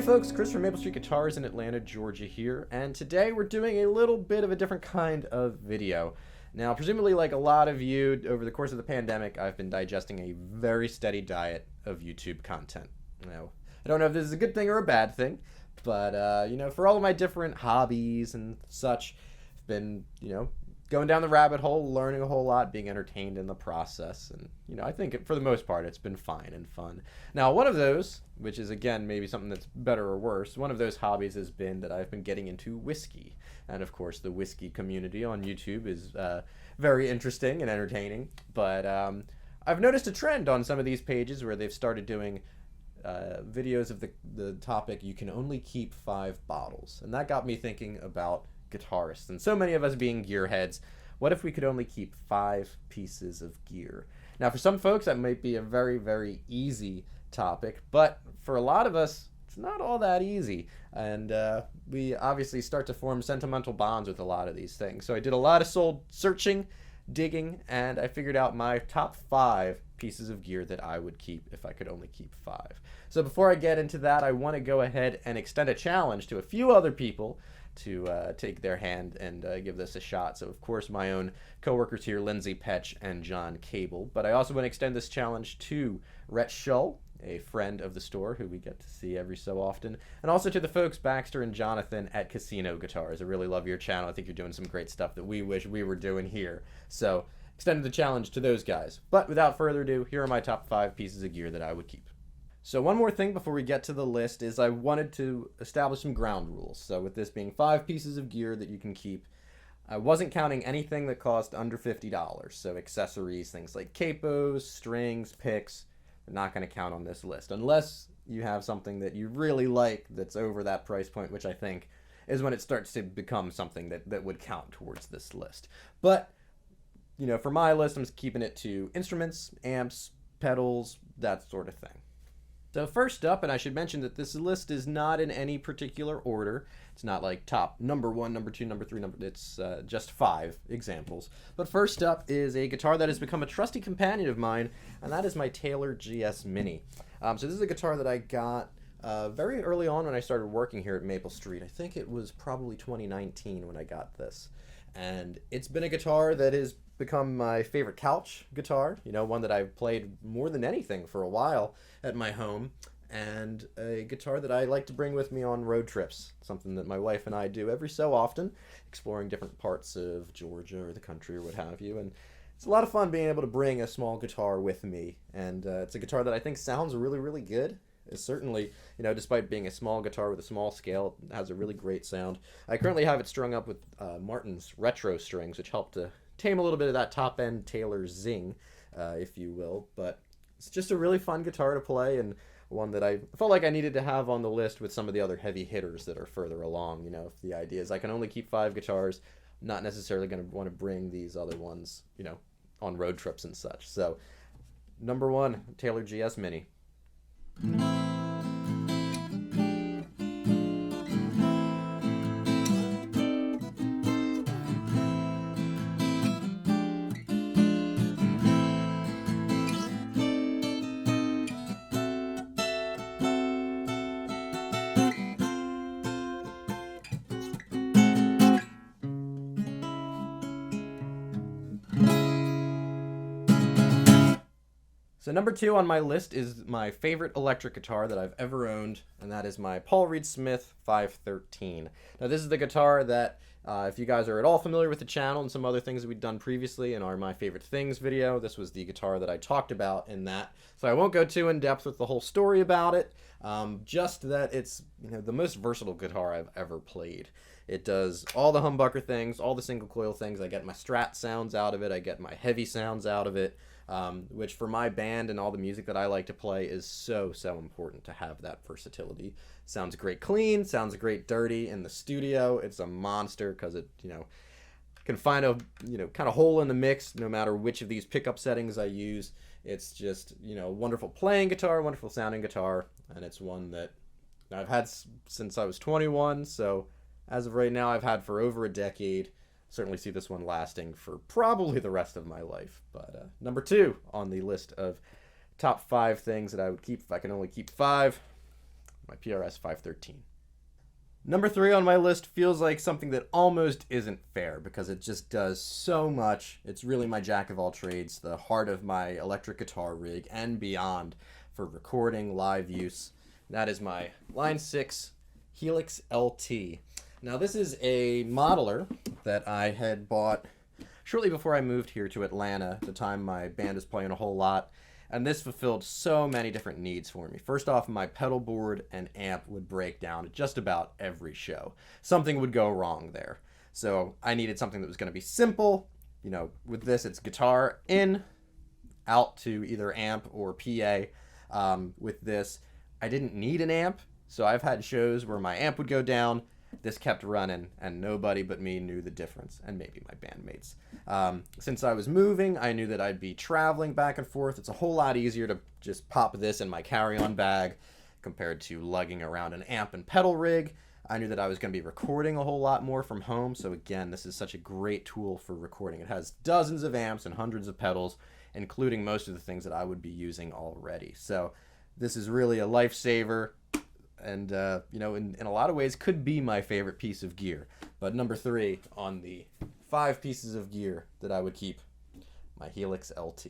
Hey folks, Chris from Maple Street Guitars in Atlanta, Georgia here, and today we're doing a little bit of a different kind of video. Now, presumably like a lot of you, over the course of the pandemic, I've been digesting a very steady diet of YouTube content. Now, I don't know if this is a good thing or a bad thing, but, for all of my different hobbies and such, I've been, going down the rabbit hole, learning a whole lot, being entertained in the process, and I think for the most part it's been fine and fun. Now, one of those, which is again maybe something that's better or worse, one of those hobbies has been that I've been getting into whiskey, and of course the whiskey community on YouTube is very interesting and entertaining. But I've noticed a trend on some of these pages where they've started doing videos of the topic, you can only keep 5 bottles, and that got me thinking about guitarists, and so many of us being gearheads. What if we could only keep 5 pieces of gear? Now, for some folks that might be a very, very easy topic, but for a lot of us it's not all that easy, and we obviously start to form sentimental bonds with a lot of these things. So I did a lot of soul searching, digging, and I figured out my top 5 pieces of gear that I would keep if I could only keep 5. So before I get into that, I want to go ahead and extend a challenge to a few other people to take their hand and give this a shot. So of course my own co-workers here, Lindsay Petch and John Cable, but I also want to extend this challenge to Rhett Shull, a friend of the store who we get to see every so often, and also to the folks Baxter and Jonathan at Casino Guitars. I really love your channel. I think you're doing some great stuff that we wish we were doing here. So extended the challenge to those guys. But without further ado, here are my top 5 pieces of gear that I would keep. So one more thing before we get to the list is I wanted to establish some ground rules. So with this being 5 pieces of gear that you can keep, I wasn't counting anything that cost under $50. So accessories, things like capos, strings, picks, I'm not going to count on this list. Unless you have something that you really like that's over that price point, which I think is when it starts to become something that would count towards this list. But, for my list, I'm keeping it to instruments, amps, pedals, that sort of thing. So first up, and I should mention that this list is not in any particular order. It's not like top number 1, number 2, number 3, it's just 5 examples. But first up is a guitar that has become a trusty companion of mine, and that is my Taylor GS Mini. So this is a guitar that I got very early on when I started working here at Maple Street. I think it was probably 2019 when I got this. And it's been a guitar that has become my favorite couch guitar, one that I've played more than anything for a while at my home, and a guitar that I like to bring with me on road trips, something that my wife and I do every so often, exploring different parts of Georgia or the country or what have you. And it's a lot of fun being able to bring a small guitar with me, and it's a guitar that I think sounds really, really good. It's certainly, despite being a small guitar with a small scale, it has a really great sound. I currently have it strung up with Martin's retro strings, which help to tame a little bit of that top-end Taylor zing, if you will. But it's just a really fun guitar to play, and one that I felt like I needed to have on the list with some of the other heavy hitters that are further along. If the idea is I can only keep 5 guitars, I'm not necessarily going to want to bring these other ones, on road trips and such. So, number 1, Taylor GS Mini. So number 2 on my list is my favorite electric guitar that I've ever owned, and that is my Paul Reed Smith 513. Now this is the guitar that, if you guys are at all familiar with the channel and some other things that we've done previously in our My Favorite Things video, this was the guitar that I talked about in that. So I won't go too in depth with the whole story about it, just that it's the most versatile guitar I've ever played. It does all the humbucker things, all the single coil things. I get my Strat sounds out of it, I get my heavy sounds out of it. Which for my band and all the music that I like to play is so important to have that versatility. Sounds great clean, sounds great dirty in the studio. It's a monster because it, can find a, kind of hole in the mix no matter which of these pickup settings I use. It's just, wonderful playing guitar, wonderful sounding guitar, and it's one that I've had since I was 21, so as of right now I've had for over a decade. Certainly see this one lasting for probably the rest of my life. But number 2 on the list of top 5 things that I would keep if I can only keep 5, my PRS 513. Number 3 on my list feels like something that almost isn't fair because it just does so much. It's really my jack of all trades, the heart of my electric guitar rig and beyond for recording, live use. That is my Line 6 Helix LT. Now this is a modeler that I had bought shortly before I moved here to Atlanta. At the time my band was playing a whole lot. And this fulfilled so many different needs for me. First off, my pedal board and amp would break down at just about every show. Something would go wrong there. So I needed something that was going to be simple. You know, with this, it's guitar in, out to either amp or PA. With this, I didn't need an amp. So I've had shows where my amp would go down. This kept running, and nobody but me knew the difference, and maybe my bandmates. Since I was moving, I knew that I'd be traveling back and forth. It's a whole lot easier to just pop this in my carry-on bag compared to lugging around an amp and pedal rig. I knew that I was going to be recording a whole lot more from home, so again, this is such a great tool for recording. It has dozens of amps and hundreds of pedals, including most of the things that I would be using already. So this is really a lifesaver. And, you know, in a lot of ways could be my favorite piece of gear. But number 3 on the 5 pieces of gear that I would keep, my Helix LT.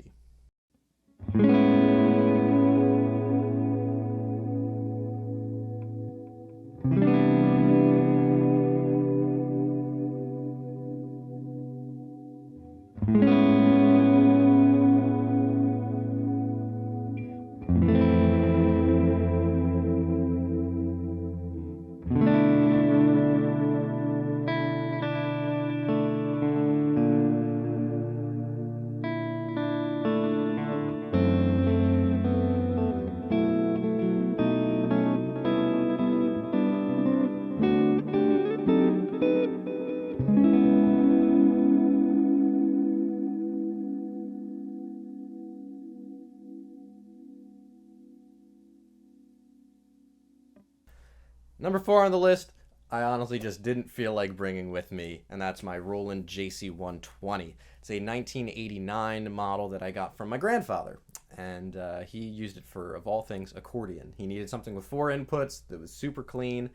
Number 4 on the list, I honestly just didn't feel like bringing with me, and that's my Roland JC-120. It's a 1989 model that I got from my grandfather, and he used it for, of all things, accordion. He needed something with 4 inputs that was super clean,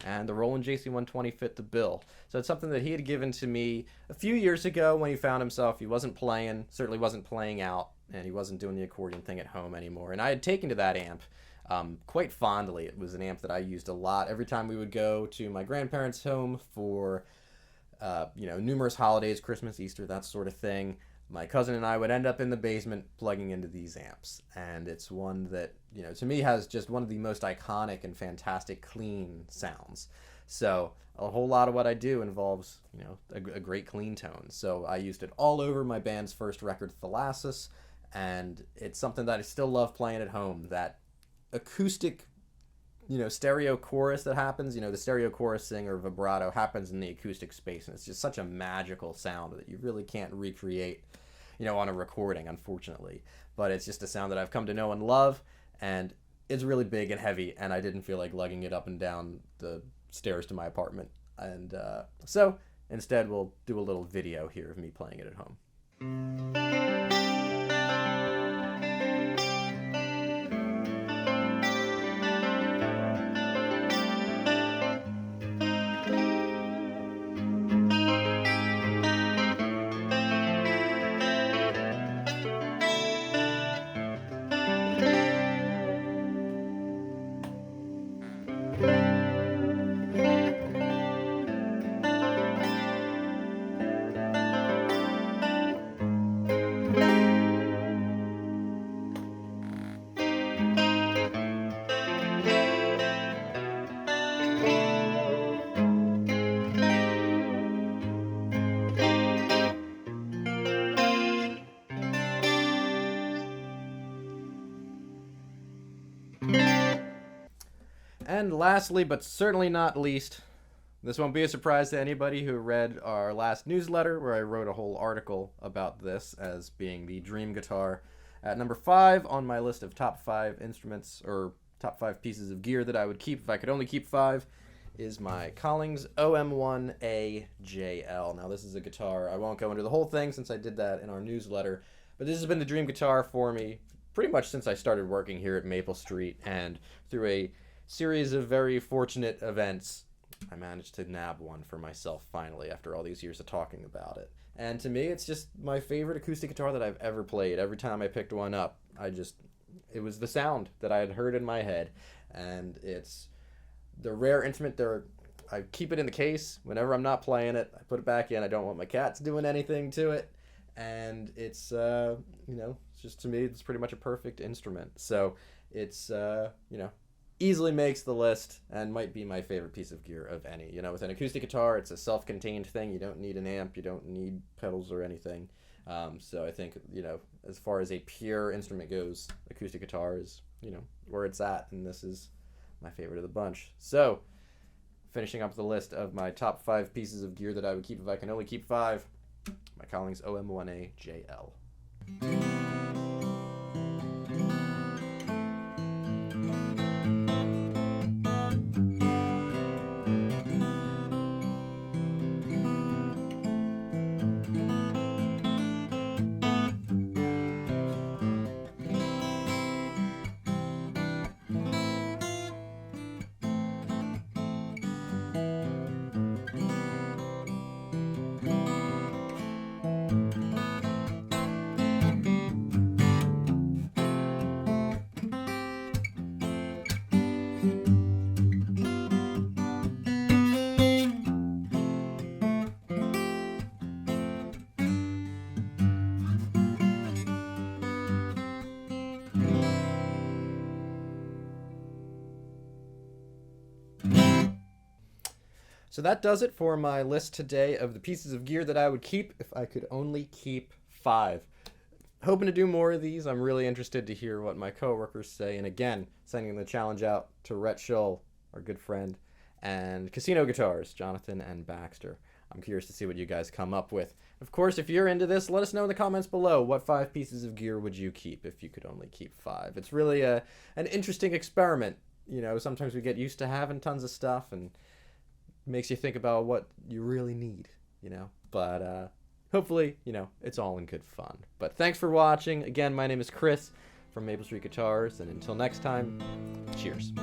and the Roland JC-120 fit the bill. So it's something that he had given to me a few years ago when he found himself. He wasn't playing, certainly wasn't playing out, and he wasn't doing the accordion thing at home anymore. And I had taken to that amp quite fondly. It was an amp that I used a lot every time we would go to my grandparents' home for you know, numerous holidays, Christmas, Easter, that sort of thing. My cousin and I would end up in the basement plugging into these amps, and it's one that, you know, to me has just one of the most iconic and fantastic clean sounds. So a whole lot of what I do involves, you know, a great clean tone. So I used it all over my band's first record, Thalassus, and it's something that I still love playing at home. That acoustic, you know, stereo chorus that happens, you know, the stereo chorusing or vibrato happens in the acoustic space, and it's just such a magical sound that you really can't recreate, you know, on a recording, unfortunately. But it's just a sound that I've come to know and love, and it's really big and heavy, and I didn't feel like lugging it up and down the stairs to my apartment. And so instead we'll do a little video here of me playing it at home. And lastly, but certainly not least, this won't be a surprise to anybody who read our last newsletter where I wrote a whole article about this as being the dream guitar. At number 5 on my list of top 5 instruments, or top 5 pieces of gear that I would keep if I could only keep 5, is my Collings OM1A JL. Now this is a guitar, I won't go into the whole thing since I did that in our newsletter, but this has been the dream guitar for me pretty much since I started working here at Maple Street, and through a series of very fortunate events, I managed to nab one for myself finally after all these years of talking about it. And to me, it's just my favorite acoustic guitar that I've ever played. Every time I picked one up, it was the sound that I had heard in my head. And it's the rare instrument there. I keep it in the case whenever I'm not playing it. I put it back in. I don't want my cats doing anything to it. And it's, it's just, to me, it's pretty much a perfect instrument. So it's, easily makes the list and might be my favorite piece of gear of any. With an acoustic guitar, it's a self-contained thing. You don't need an amp. You don't need pedals or anything. So I think, as far as a pure instrument goes, acoustic guitar is, where it's at. And this is my favorite of the bunch. So finishing up the list of my top 5 pieces of gear that I would keep if I can only keep 5, my Collings OM1A JL. So that does it for my list today of the pieces of gear that I would keep if I could only keep 5. Hoping to do more of these. I'm really interested to hear what my coworkers say. And again, sending the challenge out to Rhett Shull, our good friend, and Casino Guitars, Jonathan and Baxter. I'm curious to see what you guys come up with. Of course, if you're into this, let us know in the comments below. What 5 pieces of gear would you keep if you could only keep 5? It's really an interesting experiment. Sometimes we get used to having tons of stuff and makes you think about what you really need, but hopefully, it's all in good fun. But thanks for watching. Again, my name is Chris from Maple Street Guitars, and until next time, cheers.